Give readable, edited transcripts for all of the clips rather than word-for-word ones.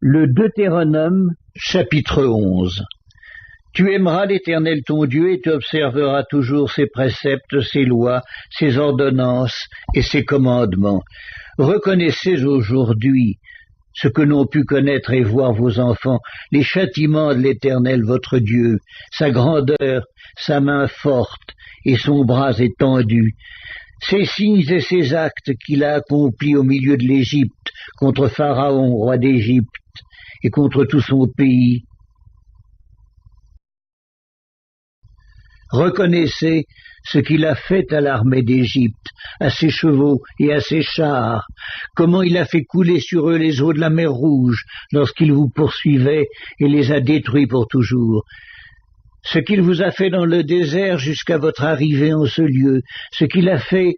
Le Deutéronome, chapitre 11. Tu aimeras l'Éternel ton Dieu et tu observeras toujours ses préceptes, ses lois, ses ordonnances et ses commandements. Reconnaissez aujourd'hui ce que n'ont pu connaître et voir vos enfants, les châtiments de l'Éternel votre Dieu, sa grandeur, sa main forte et son bras étendu, ses signes et ses actes qu'il a accomplis au milieu de l'Égypte, contre Pharaon, roi d'Égypte, et contre tout son pays. Reconnaissez ce qu'il a fait à l'armée d'Égypte, à ses chevaux et à ses chars, comment il a fait couler sur eux les eaux de la mer Rouge lorsqu'il vous poursuivait et les a détruits pour toujours. Ce qu'il vous a fait dans le désert jusqu'à votre arrivée en ce lieu, ce qu'il a fait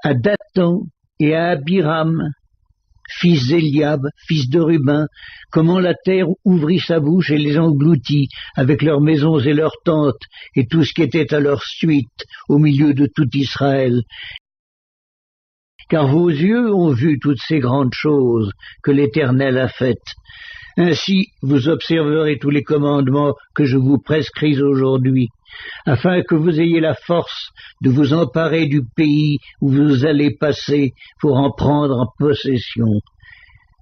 à Dathan et à Abiram, fils d'Éliab, fils de Ruben, comment la terre ouvrit sa bouche et les engloutit, avec leurs maisons et leurs tentes, et tout ce qui était à leur suite, au milieu de tout Israël. Car vos yeux ont vu toutes ces grandes choses que l'Éternel a faites. Ainsi vous observerez tous les commandements que je vous prescris aujourd'hui, afin que vous ayez la force de vous emparer du pays où vous allez passer pour en prendre en possession,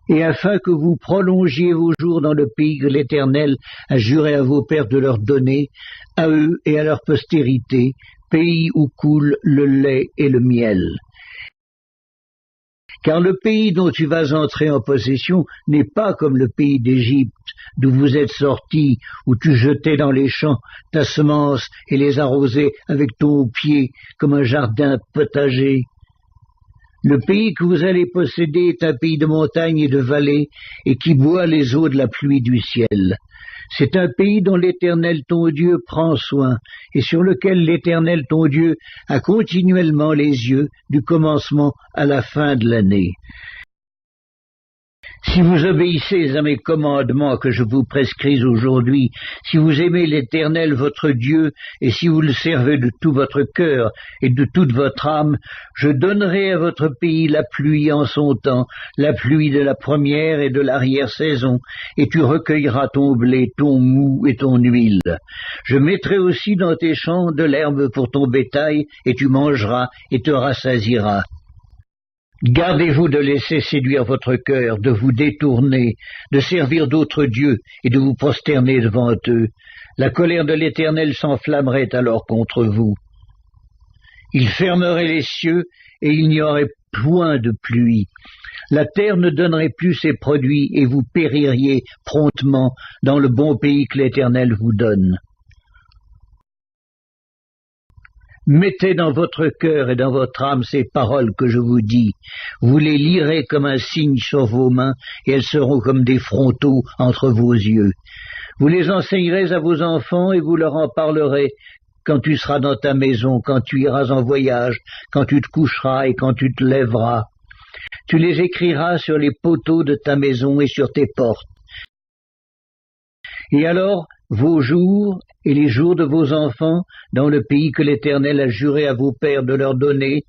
et afin que vous prolongiez vos jours dans le pays que l'Éternel a juré à vos pères de leur donner, à eux et à leur postérité, pays où coule le lait et le miel. Car le pays dont tu vas entrer en possession n'est pas comme le pays d'Égypte, d'où vous êtes sortis, où tu jetais dans les champs ta semence et les arrosais avec ton pied comme un jardin potager. Le pays que vous allez posséder est un pays de montagnes et de vallées, et qui boit les eaux de la pluie du ciel. C'est un pays dont l'Éternel ton Dieu prend soin, et sur lequel l'Éternel ton Dieu a continuellement les yeux du commencement à la fin de l'année. Si vous obéissez à mes commandements que je vous prescris aujourd'hui, si vous aimez l'Éternel votre Dieu, et si vous le servez de tout votre cœur et de toute votre âme, je donnerai à votre pays la pluie en son temps, la pluie de la première et de l'arrière-saison, et tu recueilleras ton blé, ton moût et ton huile. Je mettrai aussi dans tes champs de l'herbe pour ton bétail, et tu mangeras et te rassasieras. Gardez-vous de laisser séduire votre cœur, de vous détourner, de servir d'autres dieux et de vous prosterner devant eux. La colère de l'Éternel s'enflammerait alors contre vous. Il fermerait les cieux et il n'y aurait point de pluie. La terre ne donnerait plus ses produits et vous péririez promptement dans le bon pays que l'Éternel vous donne. Mettez dans votre cœur et dans votre âme ces paroles que je vous dis. Vous les lirez comme un signe sur vos mains, et elles seront comme des frontaux entre vos yeux. Vous les enseignerez à vos enfants, et vous leur en parlerez quand tu seras dans ta maison, quand tu iras en voyage, quand tu te coucheras et quand tu te lèveras. Tu les écriras sur les poteaux de ta maison et sur tes portes. Et alors, vos jours et les jours de vos enfants, dans le pays que l'Éternel a juré à vos pères de leur donner,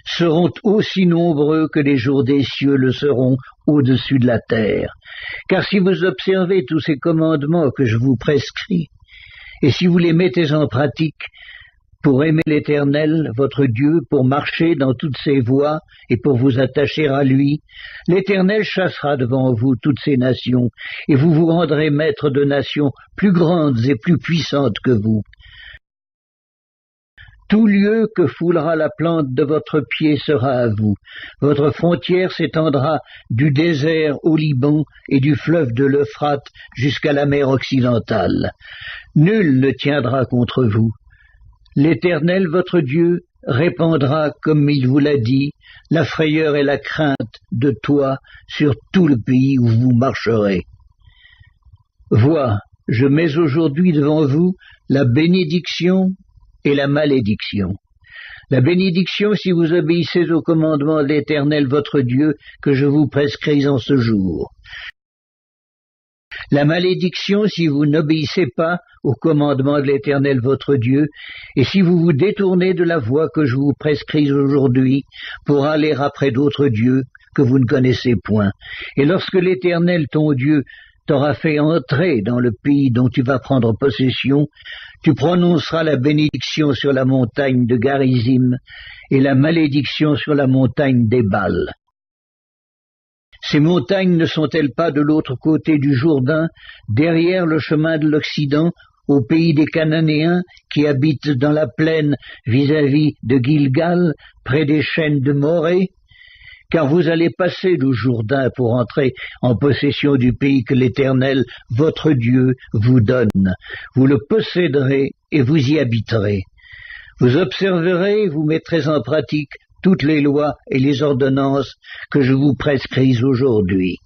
seront aussi nombreux que les jours des cieux le seront au-dessus de la terre. Car si vous observez tous ces commandements que je vous prescris, et si vous les mettez en pratique, pour aimer l'Éternel, votre Dieu, pour marcher dans toutes ses voies et pour vous attacher à lui, l'Éternel chassera devant vous toutes ces nations, et vous vous rendrez maître de nations plus grandes et plus puissantes que vous. Tout lieu que foulera la plante de votre pied sera à vous. Votre frontière s'étendra du désert au Liban et du fleuve de l'Euphrate jusqu'à la mer occidentale. Nul ne tiendra contre vous. L'Éternel, votre Dieu, répandra, comme il vous l'a dit, la frayeur et la crainte de toi sur tout le pays où vous marcherez. Vois, je mets aujourd'hui devant vous la bénédiction et la malédiction. La bénédiction si vous obéissez au commandement de l'Éternel, votre Dieu, que je vous prescris en ce jour. La malédiction si vous n'obéissez pas au commandement de l'Éternel votre Dieu, et si vous vous détournez de la voie que je vous prescris aujourd'hui pour aller après d'autres dieux, que vous ne connaissez point. Et lorsque l'Éternel, ton Dieu, t'aura fait entrer dans le pays dont tu vas prendre possession, tu prononceras la bénédiction sur la montagne de Garizim et la malédiction sur la montagne d'Ébal. Ces montagnes ne sont-elles pas de l'autre côté du Jourdain, derrière le chemin de l'Occident, au pays des Cananéens qui habitent dans la plaine vis-à-vis de Gilgal, près des chênes de Morée? Car vous allez passer le Jourdain pour entrer en possession du pays que l'Éternel, votre Dieu, vous donne. Vous le posséderez et vous y habiterez. Vous observerez et vous mettrez en pratique toutes les lois et les ordonnances que je vous prescris aujourd'hui.